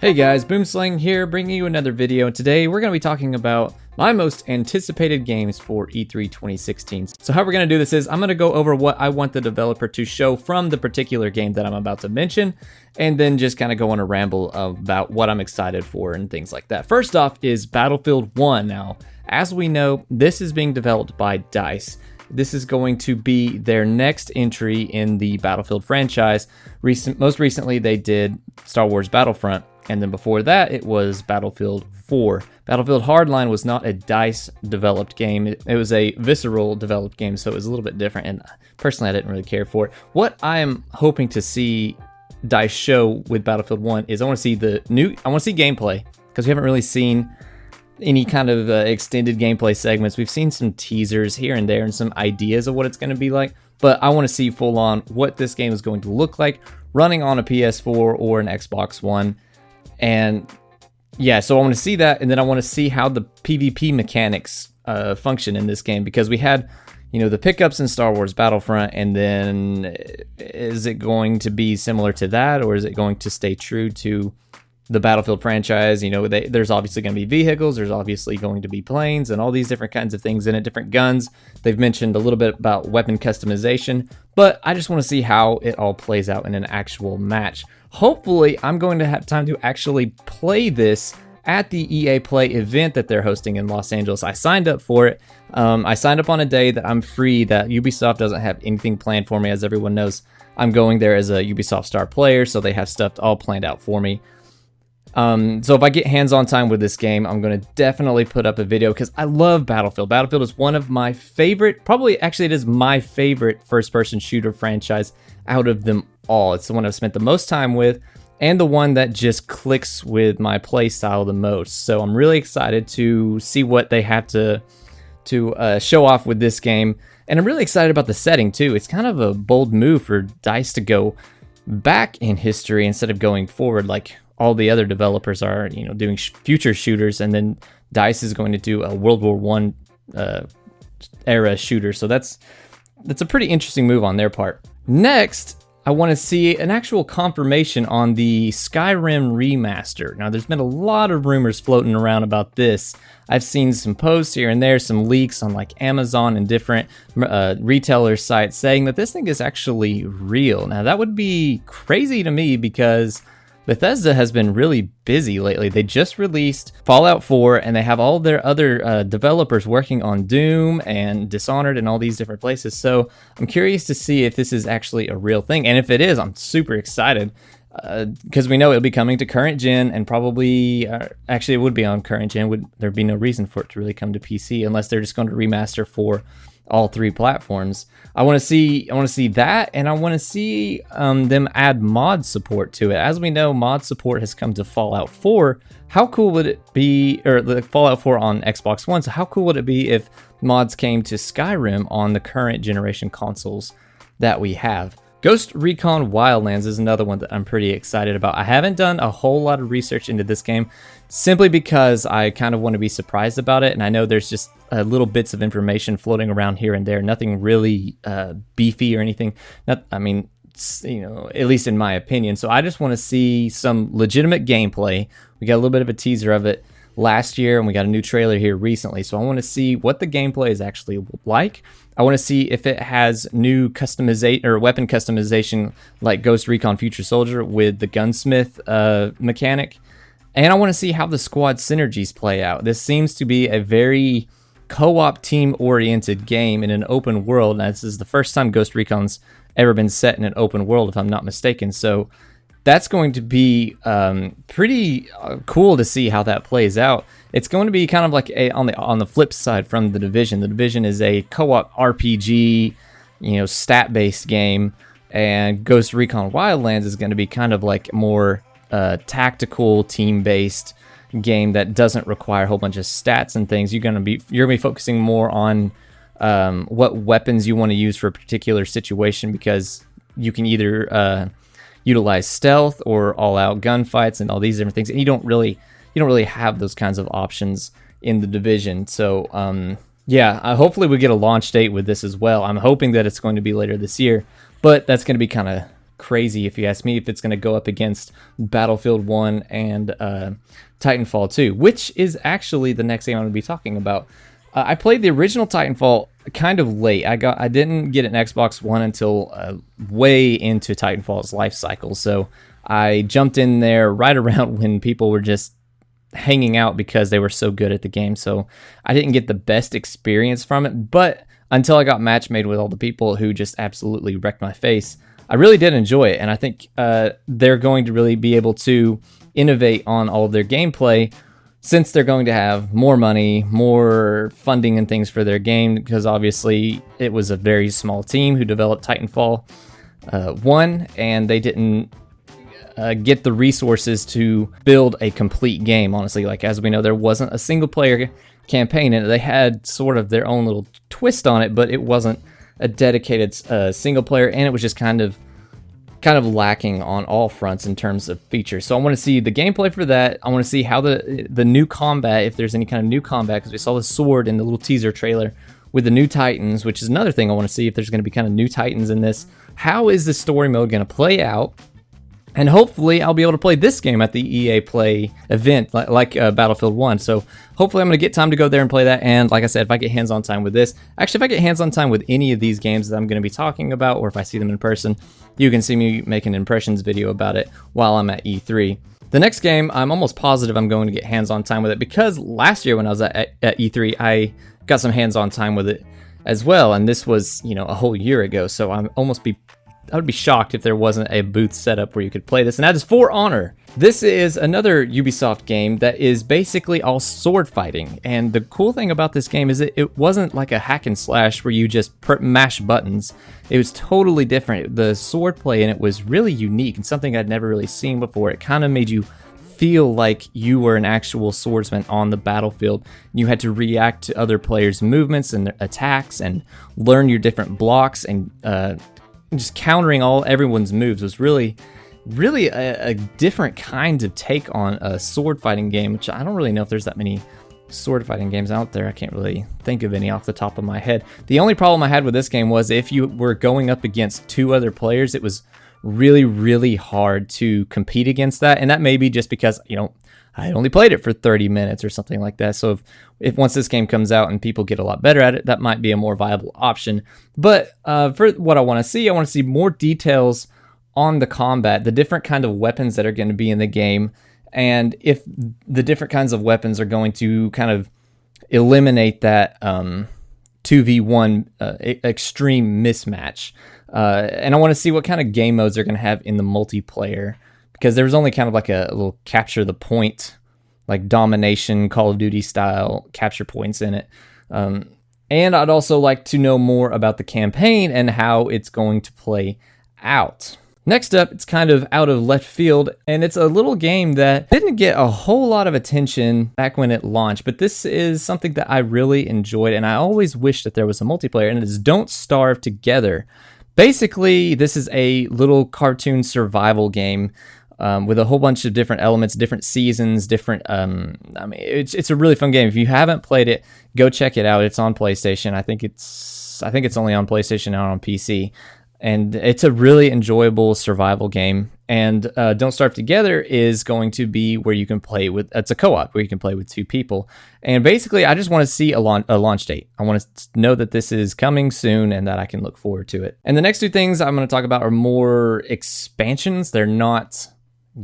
Hey guys, Boomslang here, bringing you another video, and today we're going to be talking about my most anticipated games for E3 2016. So how we're going to do this is, I'm going to go over what I want the developer to show from the particular game that I'm about to mention, and then just kind of go on a ramble about what I'm excited for and things like that. First off is Battlefield 1. Now, as we know, this is being developed by DICE. This is going to be their next entry in the Battlefield franchise. Most recently, they did Star Wars Battlefront, and then before that, it was Battlefield 4. Battlefield Hardline was not a DICE-developed game. It was a Visceral-developed game, so it was a little bit different, and personally, I didn't really care for it. What I am hoping to see DICE show with Battlefield 1 is I want to see gameplay, because we haven't really seen any kind of extended gameplay segments. We've seen some teasers here and there and some ideas of what it's going to be like, but I want to see full on what this game is going to look like running on a PS4 or an Xbox One. And yeah, so I want to see that, and then I want to see how the PvP mechanics function in this game, because we had, you know, the pickups in Star Wars Battlefront, and then is it going to be similar to that, or is it going to stay true to the Battlefield franchise? You know, there's obviously going to be vehicles, there's obviously going to be planes, and all these different kinds of things in it, different guns. They've mentioned a little bit about weapon customization, but I just want to see how it all plays out in an actual match. Hopefully, I'm going to have time to actually play this at the EA Play event that they're hosting in Los Angeles. I signed up for it. I signed up on a day that I'm free, that Ubisoft doesn't have anything planned for me. As everyone knows, I'm going there as a Ubisoft Star player, so they have stuff all planned out for me. So if I get hands-on time with this game, I'm going to definitely put up a video, because I love Battlefield. Battlefield is one of my favorite, it is my favorite first-person shooter franchise out of them all. It's the one I've spent the most time with, and the one that just clicks with my play style the most. So I'm really excited to see what they have to show off with this game, and I'm really excited about the setting too. It's kind of a bold move for DICE to go back in history instead of going forward like all the other developers are, you know, doing future shooters, and then DICE is going to do a World War I era shooter. So that's a pretty interesting move on their part. Next, I want to see an actual confirmation on the Skyrim Remaster. Now, there's been a lot of rumors floating around about this. I've seen some posts here and there, some leaks on like Amazon and different retailer sites saying that this thing is actually real. Now, that would be crazy to me, because Bethesda has been really busy lately. They just released Fallout 4, and they have all their other developers working on Doom and Dishonored and all these different places. So I'm curious to see if this is actually a real thing. And if it is, I'm super excited, because we know it'll be coming to current gen, and probably, actually it would be on current gen. There'd be no reason for it to really come to PC unless they're just going to remaster for all three platforms. I want to see that, and I want to see them add mod support to it. As we know, mod support has come to Fallout 4. How cool would it be, or the Fallout 4 on Xbox One, so how cool would it be if mods came to Skyrim on the current generation consoles that we have? Ghost Recon Wildlands is another one that I'm pretty excited about. I haven't done a whole lot of research into this game, simply because I kind of want to be surprised about it, and I know there's just little bits of information floating around here and there, nothing really beefy or anything. You know, at least in my opinion. So I just want to see some legitimate gameplay. We got a little bit of a teaser of it last year, and we got a new trailer here recently. So I want to see what the gameplay is actually like. I want to see if it has new customization or weapon customization like Ghost Recon Future Soldier with the gunsmith mechanic. And I want to see how the squad synergies play out. This seems to be a very co-op team-oriented game in an open world. Now, this is the first time Ghost Recon's ever been set in an open world, if I'm not mistaken. So that's going to be pretty cool to see how that plays out. It's going to be kind of like on the flip side from The Division. The Division is a co-op RPG, you know, stat-based game, and Ghost Recon Wildlands is going to be kind of like more tactical, team-based game that doesn't require a whole bunch of stats and things. You're gonna be focusing more on what weapons you want to use for a particular situation, because you can either utilize stealth or all-out gunfights and all these different things, and you don't really have those kinds of options in The Division. So yeah, hopefully we get a launch date with this as well. I'm hoping that it's going to be later this year, but that's going to be kind of crazy, if you ask me, if it's going to go up against Battlefield 1 and Titanfall 2, which is actually the next game I'm going to be talking about. I played the original Titanfall kind of late. I didn't get an Xbox One until way into Titanfall's life cycle, so I jumped in there right around when people were just hanging out because they were so good at the game. So I didn't get the best experience from it, but until I got match made with all the people who just absolutely wrecked my face, I really did enjoy it. And I think they're going to really be able to innovate on all of their gameplay, since they're going to have more money, more funding and things for their game, because obviously it was a very small team who developed Titanfall 1, and they didn't get the resources to build a complete game, honestly. Like, as we know, there wasn't a single player campaign, and they had sort of their own little twist on it, but it wasn't a dedicated single player, and it was just kind of lacking on all fronts in terms of features. So I want to see the gameplay for that. I want to see how the new combat, if there's any kind of new combat, because we saw the sword in the little teaser trailer with the new Titans, which is another thing I want to see, if there's going to be kind of new Titans in this. How is the story mode going to play out? And hopefully I'll be able to play this game at the EA Play event, like Battlefield 1. So hopefully I'm going to get time to go there and play that. And like I said, if I get hands-on time with this, actually if I get hands-on time with any of these games that I'm going to be talking about, or if I see them in person, you can see me make an impressions video about it while I'm at E3. The next game, I'm almost positive I'm going to get hands-on time with it, because last year when I was at E3, I got some hands-on time with it as well. And this was, a whole year ago. So I would be shocked if there wasn't a booth set up where you could play this, and that is For Honor. This is another Ubisoft game that is basically all sword fighting, and the cool thing about this game is it wasn't like a hack and slash where you just mash buttons. It was totally different. The sword play in it was really unique and something I'd never really seen before. It kind of made you feel like you were an actual swordsman on the battlefield. You had to react to other players' movements and attacks and learn your different blocks, and just countering everyone's moves was really a different kind of take on a sword fighting game, which I don't really know if there's that many sword fighting games out there. I can't really think of any off the top of my head. The only problem I had with this game was if you were going up against two other players, it was really hard to compete against that. And that may be just because, I only played it for 30 minutes or something like that. So if once this game comes out and people get a lot better at it, that might be a more viable option. But for what I want to see more details on the combat, the different kind of weapons that are going to be in the game, and if the different kinds of weapons are going to kind of eliminate that 2v1 extreme mismatch. And I want to see what kind of game modes they're going to have in the multiplayer, because there was only kind of like a little capture the point, like domination, Call of Duty style capture points in it. And I'd also like to know more about the campaign and how it's going to play out. Next up, it's kind of out of left field, and it's a little game that didn't get a whole lot of attention back when it launched, but this is something that I really enjoyed, and I always wished that there was a multiplayer, and it is Don't Starve Together. Basically, this is a little cartoon survival game with a whole bunch of different elements, different seasons, different, it's a really fun game. If you haven't played it, go check it out. It's on PlayStation. I think it's only on PlayStation, not on PC. And it's a really enjoyable survival game. And Don't Starve Together is going to be where you can play with, it's a co-op where you can play with two people. And basically, I just want to see a launch date. I want to know that this is coming soon and that I can look forward to it. And the next two things I'm going to talk about are more expansions. They're not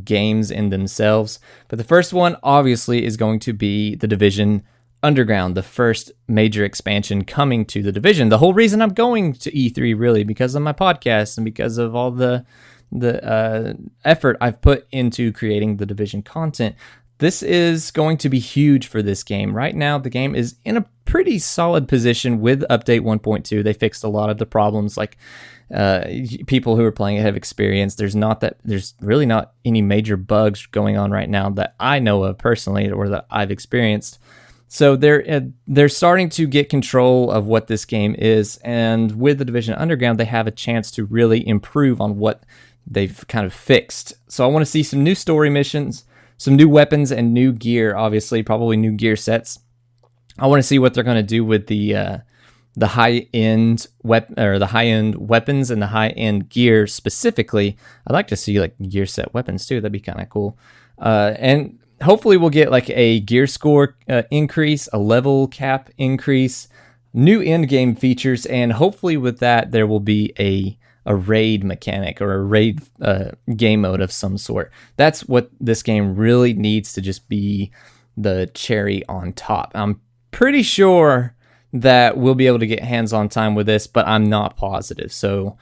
games in themselves. But the first one, obviously, is going to be The Division Underground, the first major expansion coming to The Division. The whole reason I'm going to E3, really, because of my podcast and because of all the effort I've put into creating The Division content. This is going to be huge for this game. Right now, the game is in a pretty solid position with Update 1.2. They fixed a lot of the problems, like people who are playing it have experienced. There's really not any major bugs going on right now that I know of personally or that I've experienced. So they're starting to get control of what this game is, and with The Division Underground, they have a chance to really improve on what they've kind of fixed. So I want to see some new story missions, some new weapons, and new gear, obviously, probably new gear sets. I want to see what they're going to do with the the high-end weapons and the high-end gear specifically. I'd like to see like gear set weapons too. That'd be kind of cool. And hopefully we'll get like a gear score increase, a level cap increase, new end game features, and hopefully with that there will be a raid mechanic or a raid game mode of some sort. That's what this game really needs to just be the cherry on top. I'm pretty sure that we'll be able to get hands-on time with this, but I'm not positive, so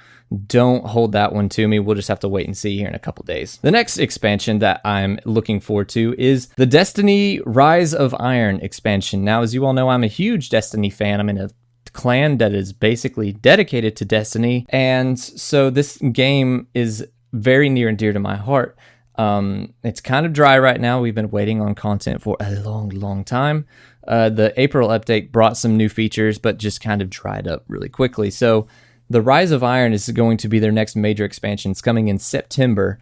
don't hold that one to me. We'll just have to wait and see here in a couple days. The next expansion that I'm looking forward to is the Destiny Rise of Iron expansion. Now, as you all know, I'm a huge Destiny fan. I'm in a clan that is basically dedicated to Destiny, and so this game is very near and dear to my heart. It's kind of dry right now. We've been waiting on content for a long time. The April update brought some new features, but just kind of dried up really quickly. So the Rise of Iron is going to be their next major expansion. It's coming in September.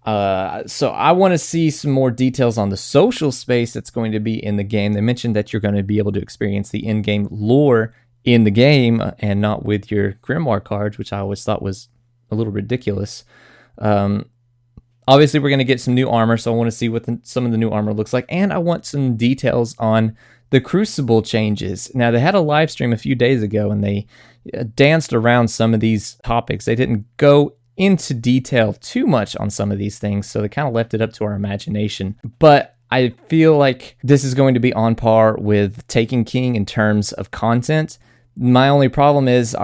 So I want to see some more details on the social space that's going to be in the game. They mentioned that you're going to be able to experience the in-game lore in the game and not with your Grimoire cards, which I always thought was a little ridiculous. Obviously, we're going to get some new armor, so I want to see what some of the new armor looks like, and I want some details on the Crucible changes. Now, they had a live stream a few days ago, and they danced around some of these topics. They didn't go into detail too much on some of these things, so they kind of left it up to our imagination. But I feel like this is going to be on par with Taken King in terms of content. My only problem is,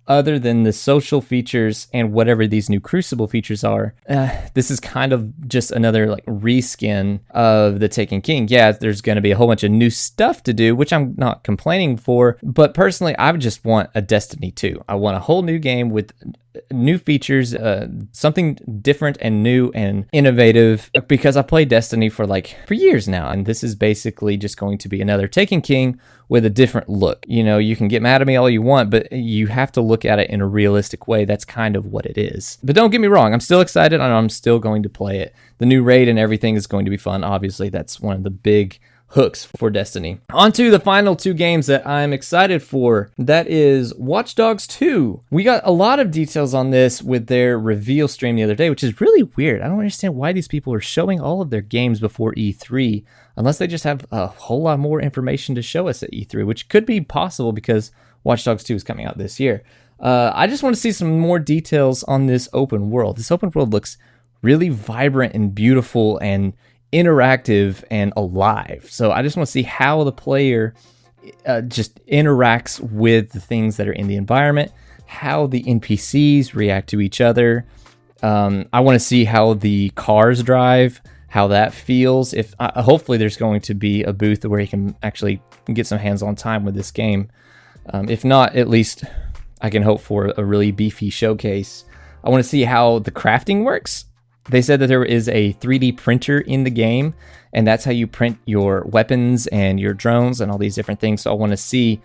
other than the social features and whatever these new Crucible features are, this is kind of just another like reskin of the Taken King. Yeah, there's going to be a whole bunch of new stuff to do, which I'm not complaining for, but personally, I just want a Destiny 2. I want a whole new game with new features, something different and new and innovative, because I played Destiny for years now, and this is basically just going to be another Taken King with a different look. You know, you can get mad at me all you want, but you have to look at it in a realistic way. That's kind of what it is. But don't get me wrong, I'm still excited and I'm still going to play it. The new raid and everything is going to be fun. Obviously, that's one of the big hooks for Destiny. On to the final two games that I'm excited for. That is Watch Dogs 2. We got a lot of details on this with their reveal stream the other day, which is really weird. I don't understand why these people are showing all of their games before E3, unless they just have a whole lot more information to show us at E3, which could be possible because Watch Dogs 2 is coming out this year. I just want to see some more details on this open world. This open world looks really vibrant and beautiful and interactive and alive. So I just want to see how the player just interacts with the things that are in the environment, how the NPCs react to each other. I want to see how the cars drive, how that feels. If hopefully there's going to be a booth where you can actually get some hands-on time with this game. If not, at least I can hope for a really beefy showcase. I want to see how the crafting works. They said that there is a 3D printer in the game, and that's how you print your weapons and your drones and all these different things. So I want to see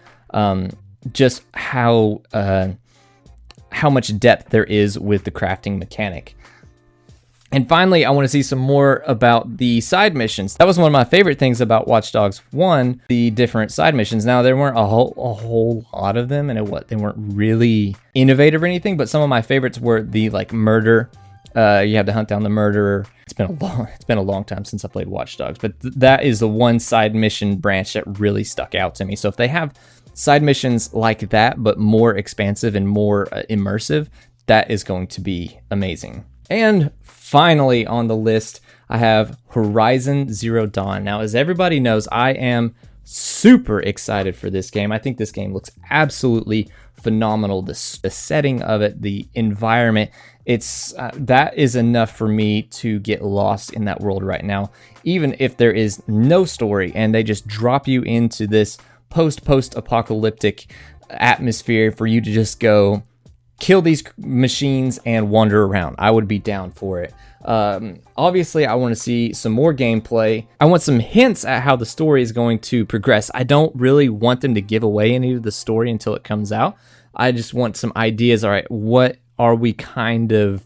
just how much depth there is with the crafting mechanic. And finally, I want to see some more about the side missions. That was one of my favorite things about Watch Dogs 1, the different side missions. Now, there weren't a whole lot of them, and they weren't really innovative or anything, but some of my favorites were the murder. You have to hunt down the murderer. It's been a long time since I played Watch Dogs, but that is the one side mission branch that really stuck out to me. So if they have side missions like that, but more expansive and more immersive, that is going to be amazing. And finally on the list, I have Horizon Zero Dawn. Now, as everybody knows, I am super excited for this game. I think this game looks absolutely phenomenal. The setting of it, the environment, it's that is enough for me to get lost in that world right now. Even if there is no story and they just drop you into this post-apocalyptic atmosphere for you to just go kill these machines and wander around, I would be down for it. Obviously, I want to see some more gameplay. I want some hints at how the story is going to progress. I don't really want them to give away any of the story until it comes out. I just want some ideas. All right, what are we kind of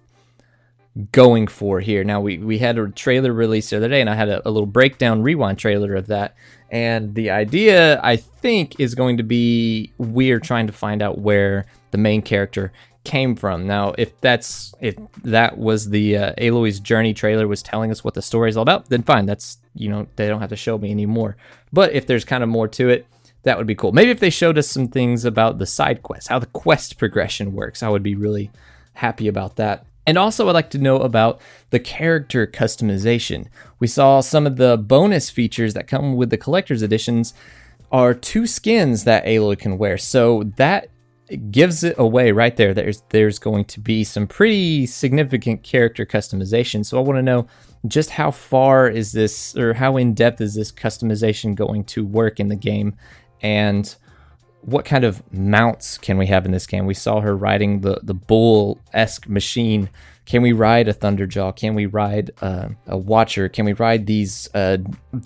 going for here. Now, we had a trailer released the other day, and I had a little breakdown rewind trailer of that. And the idea, I think, is going to be we're trying to find out where the main character came from. Now, if that was the Aloy's Journey trailer was telling us what the story is all about, then fine. That's, you know, they don't have to show me anymore. But if there's kind of more to it, that would be cool. Maybe if they showed us some things about the side quests, how the quest progression works, I would be really happy about that. And also, I'd like to know about the character customization. We saw some of the bonus features that come with the collector's editions are 2 skins that Aloy can wear. So that gives it away right there. There's going to be some pretty significant character customization. So I want to know just how far is this, or how in depth is this customization going to work in the game, and what kind of mounts can we have in this game? We saw her riding the bull-esque machine. Can we ride a Thunderjaw? Can we ride a Watcher? Can we ride these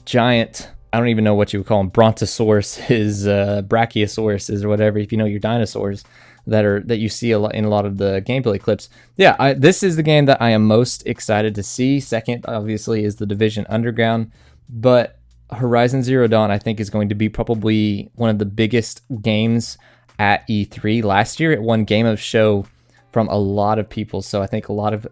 giant, I don't even know what you would call them, Brontosauruses, Brachiosauruses, or whatever, if you know your dinosaurs that you see in a lot of the gameplay clips. Yeah, this is the game that I am most excited to see. Second, obviously, is The Division Underground, but Horizon Zero Dawn, I think, is going to be probably one of the biggest games at E3. Last year, it won Game of Show from a lot of people, so I think a lot of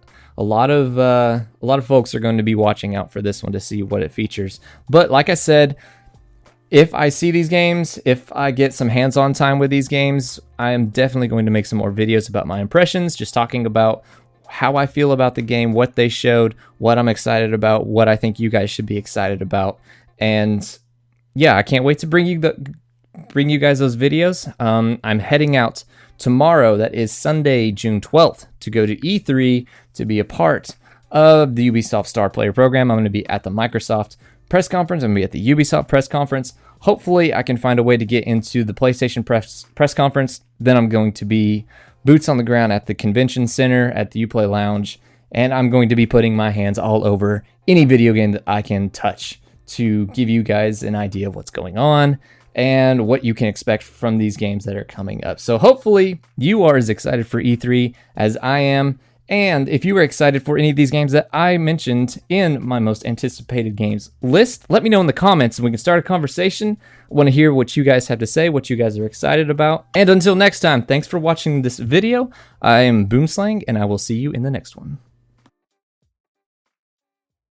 folks are going to be watching out for this one to see what it features. But like I said, if I see these games, if I get some hands-on time with these games, I am definitely going to make some more videos about my impressions, just talking about how I feel about the game, what they showed, what I'm excited about, what I think you guys should be excited about. And yeah, I can't wait to bring you guys those videos. I'm heading out tomorrow, that is Sunday, June 12th, to go to E3 to be a part of the Ubisoft Star Player Program. I'm going to be at the Microsoft press conference. I'm going to be at the Ubisoft press conference. Hopefully, I can find a way to get into the PlayStation press conference. Then I'm going to be boots on the ground at the convention center, at the Uplay Lounge, and I'm going to be putting my hands all over any video game that I can touch to give you guys an idea of what's going on and what you can expect from these games that are coming up. So hopefully you are as excited for E3 as I am. And if you are excited for any of these games that I mentioned in my most anticipated games list, let me know in the comments and we can start a conversation. I want to hear what you guys have to say, what you guys are excited about. And until next time, thanks for watching this video. I am Boomslang, and I will see you in the next one.